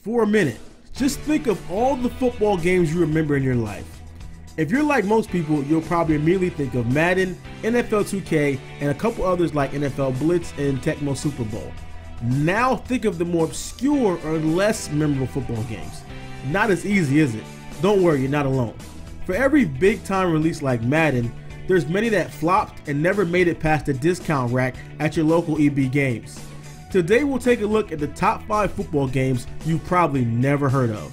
For a minute, just think of all the football games you remember in your life. If you're like most people, you'll probably immediately think of Madden, NFL 2K, and a couple others like NFL Blitz and Tecmo Super Bowl. Now think of the more obscure or less memorable football games. Not as easy, is it? Don't worry, you're not alone. For every big time release like Madden, there's many that flopped and never made it past the discount rack at your local EB Games. Today we'll take a look at the top 5 football games you've probably never heard of.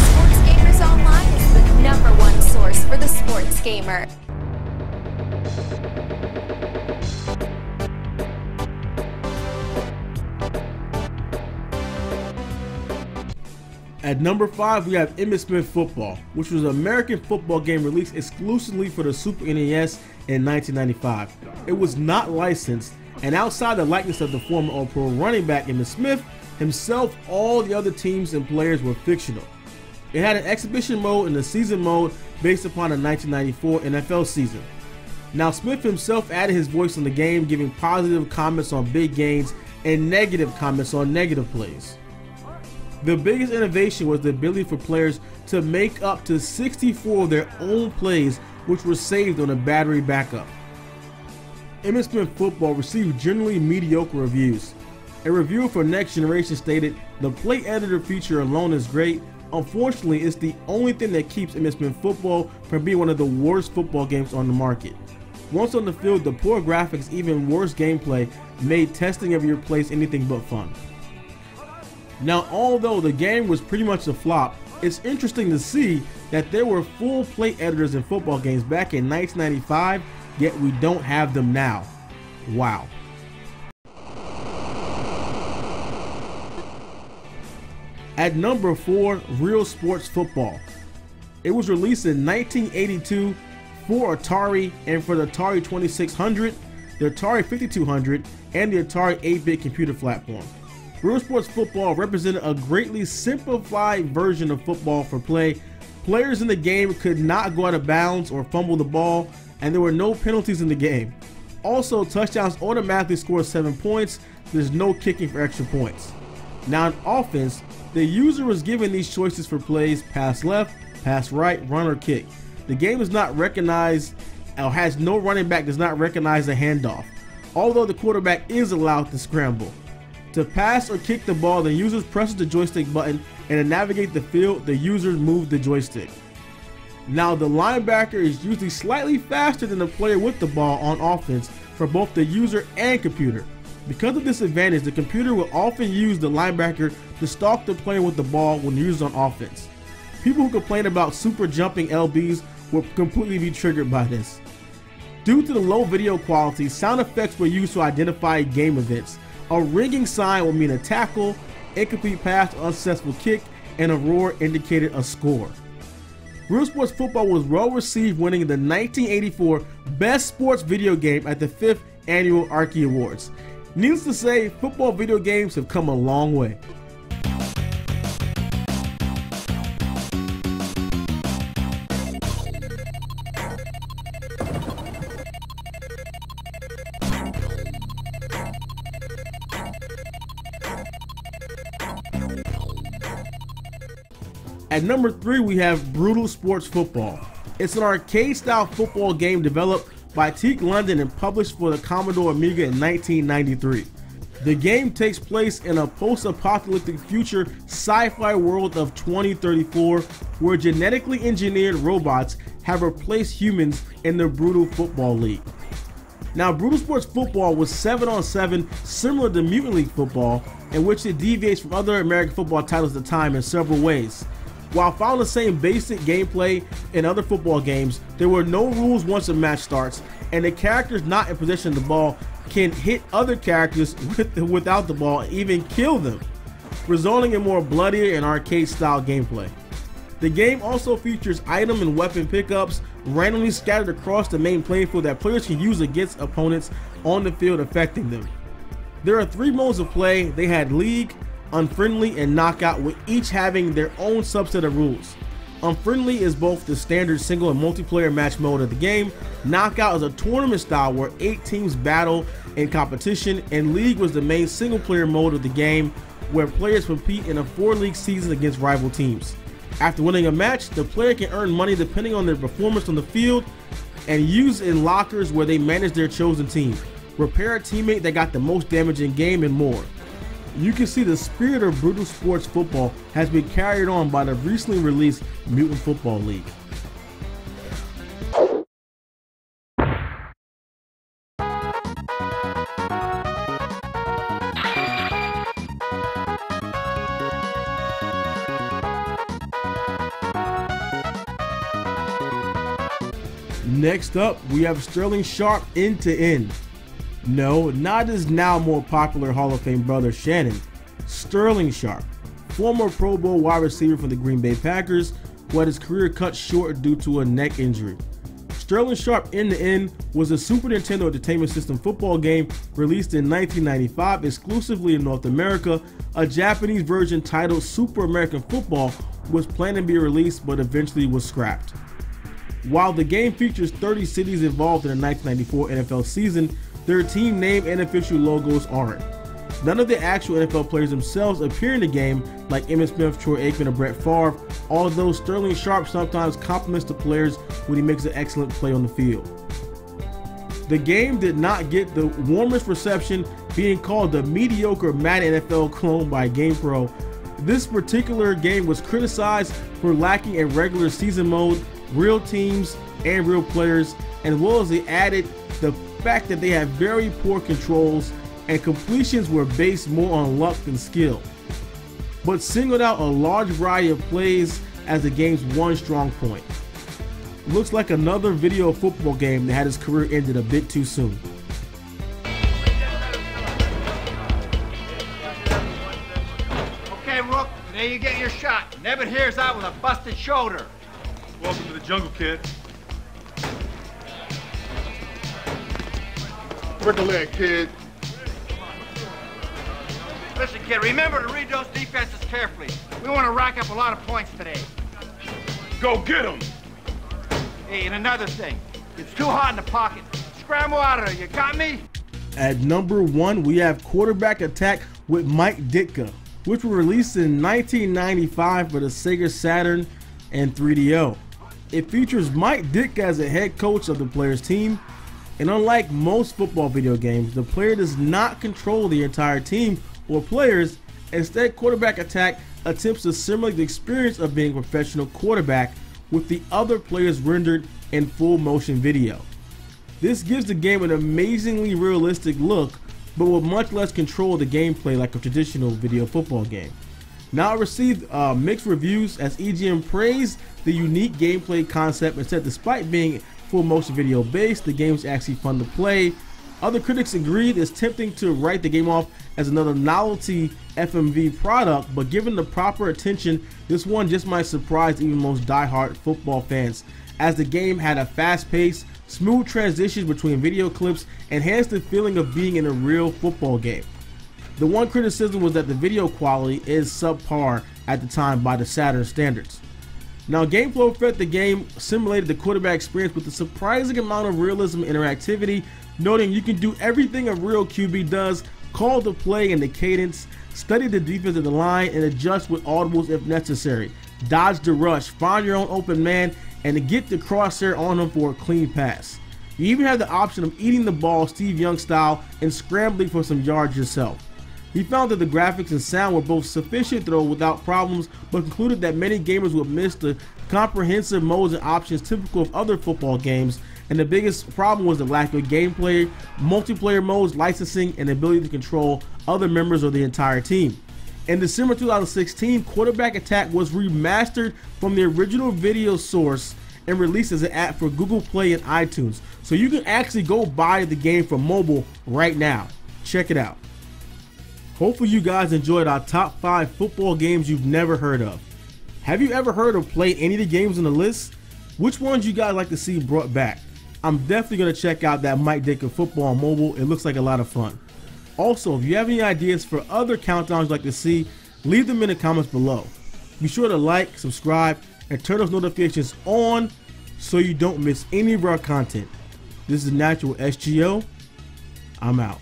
Sports Gamers Online is the #1 source for the sports gamer. At number 5, we have Emmitt Smith Football, which was an American football game released exclusively for the Super NES in 1995. It was not licensed, and outside the likeness of the former All-Pro running back Emmitt Smith himself, all the other teams and players were fictional. It had an exhibition mode and a season mode based upon the 1994 NFL season. Now, Smith himself added his voice on the game, giving positive comments on big gains and negative comments on negative plays. The biggest innovation was the ability for players to make up to 64 of their own plays, which were saved on a battery backup. Emmitt Smith Football received generally mediocre reviews. A reviewer for Next Generation stated, "The play editor feature alone is great. Unfortunately, it's the only thing that keeps Emmitt Smith Football from being one of the worst football games on the market." Once on the field, the poor graphics, even worse gameplay, made testing of your plays anything but fun. Now, although the game was pretty much a flop, it's interesting to see that there were full play editors in football games back in 1995, yet we don't have them now. Wow. At number 4, Real Sports Football. It was released in 1982 for Atari and for the Atari 2600, the Atari 5200, and the Atari 8-bit computer platform. Real Sports Football represented a greatly simplified version of football for play. Players in the game could not go out of bounds or fumble the ball, and there were no penalties in the game. Also, touchdowns automatically score 7 points. There's no kicking for extra points. Now, in offense, the user was given these choices for plays: pass left, pass right, run, or kick. The game is not recognized, or has no running back does not recognize a handoff, although the quarterback is allowed to scramble. To pass or kick the ball, the user presses the joystick button, and to navigate the field, the users move the joystick. Now, the linebacker is usually slightly faster than the player with the ball on offense for both the user and computer. Because of this advantage, the computer will often use the linebacker to stalk the player with the ball when used on offense. People who complain about super jumping LBs will completely be triggered by this. Due to the low video quality, sound effects were used to identify game events. A ringing sign will mean a tackle, incomplete pass, or unsuccessful kick, and a roar indicated a score. Real Sports Football was well received, winning the 1984 Best Sports Video Game at the 5th Annual Archie Awards. Needless to say, football video games have come a long way. At number 3, we have Brutal Sports Football. It's an arcade-style football game developed by Teak London and published for the Commodore Amiga in 1993. The game takes place in a post-apocalyptic future sci-fi world of 2034, where genetically engineered robots have replaced humans in the Brutal Football League. Now, Brutal Sports Football was 7-on-7, similar to Mutant League Football, in which it deviates from other American football titles at the time in several ways. While following the same basic gameplay in other football games, there were no rules once a match starts, and the characters not in possession of the ball can hit other characters without the ball and even kill them, resulting in more bloodier and arcade-style gameplay. The game also features item and weapon pickups randomly scattered across the main playing field that players can use against opponents on the field, affecting them. There are 3 modes of play. They had League, Unfriendly, and Knockout, with each having their own subset of rules. Unfriendly is both the standard single and multiplayer match mode of the game. Knockout is a tournament style where 8 teams battle in competition, and League was the main single player mode of the game where players compete in a 4-league season against rival teams. After winning a match, the player can earn money depending on their performance on the field and use in lockers where they manage their chosen team, repair a teammate that got the most damage in game, and more. You can see the spirit of brutal sports football has been carried on by the recently released Mutant Football League. Next up, we have Sterling Sharpe end-to-end. No, not his now more popular Hall of Fame brother Shannon. Sterling Sharpe, former Pro Bowl wide receiver for the Green Bay Packers, who had his career cut short due to a neck injury. Sterling Sharpe end-to-end was a Super Nintendo Entertainment System football game released in 1995 exclusively in North America. A Japanese version titled Super American Football was planned to be released but eventually was scrapped. While the game features 30 cities involved in the 1994 NFL season, their team name and official logos aren't. None of the actual NFL players themselves appear in the game, like Emmitt Smith, Troy Aikman, or Brett Favre, although Sterling Sharpe sometimes compliments the players when he makes an excellent play on the field. The game did not get the warmest reception, being called the mediocre Madden NFL clone by GamePro. This particular game was criticized for lacking a regular season mode, real teams, and real players, as well as they added the fact that they had very poor controls and completions were based more on luck than skill, but singled out a large variety of plays as the game's one strong point. Looks like another video football game that had its career ended a bit too soon. Okay, Rook, today you get your shot. Nebbit here's out with a busted shoulder. Welcome to the jungle, kid. Break a leg, kid. Listen, kid, remember to read those defenses carefully. We want to rack up a lot of points today. Go get him! Hey, and another thing. It's too hot in the pocket. Scramble out of there, you got me? At number 1, we have Quarterback Attack with Mike Ditka, which was released in 1995 for the Sega Saturn and 3DO. It features Mike Ditka as a head coach of the player's team, and unlike most football video games, the player does not control the entire team or players. Instead, Quarterback Attack attempts to simulate the experience of being a professional quarterback with the other players rendered in full motion video. This gives the game an amazingly realistic look, but with much less control of the gameplay like a traditional video football game. Now it received mixed reviews, as EGM praised the unique gameplay concept and said despite being full motion video based, the game is actually fun to play. Other critics agreed it's tempting to write the game off as another novelty FMV product, but given the proper attention, this one just might surprise even most die-hard football fans, as the game had a fast pace, smooth transitions between video clips, enhanced the feeling of being in a real football game. The one criticism was that the video quality is subpar at the time by the Saturn standards. Now, GameFlow felt the game simulated the quarterback experience with a surprising amount of realism and interactivity, noting you can do everything a real QB does, call the play and the cadence, study the defense of the line, and adjust with audibles if necessary, dodge the rush, find your own open man, and to get the crosshair on him for a clean pass. You even have the option of eating the ball Steve Young style and scrambling for some yards yourself. He found that the graphics and sound were both sufficient though without problems, but concluded that many gamers would miss the comprehensive modes and options typical of other football games, and the biggest problem was the lack of gameplay, multiplayer modes, licensing, and the ability to control other members of the entire team. In December 2016, Quarterback Attack was remastered from the original video source and released as an app for Google Play and iTunes, so you can actually go buy the game for mobile right now. Check it out. Hopefully you guys enjoyed our top 5 football games you've never heard of. Have you ever heard or played any of the games on the list? Which ones you guys like to see brought back? I'm definitely going to check out that Mike Ditka football on mobile. It looks like a lot of fun. Also, if you have any ideas for other countdowns you'd like to see, leave them in the comments below. Be sure to like, subscribe, and turn those notifications on so you don't miss any of our content. This is Natural SGO. I'm out.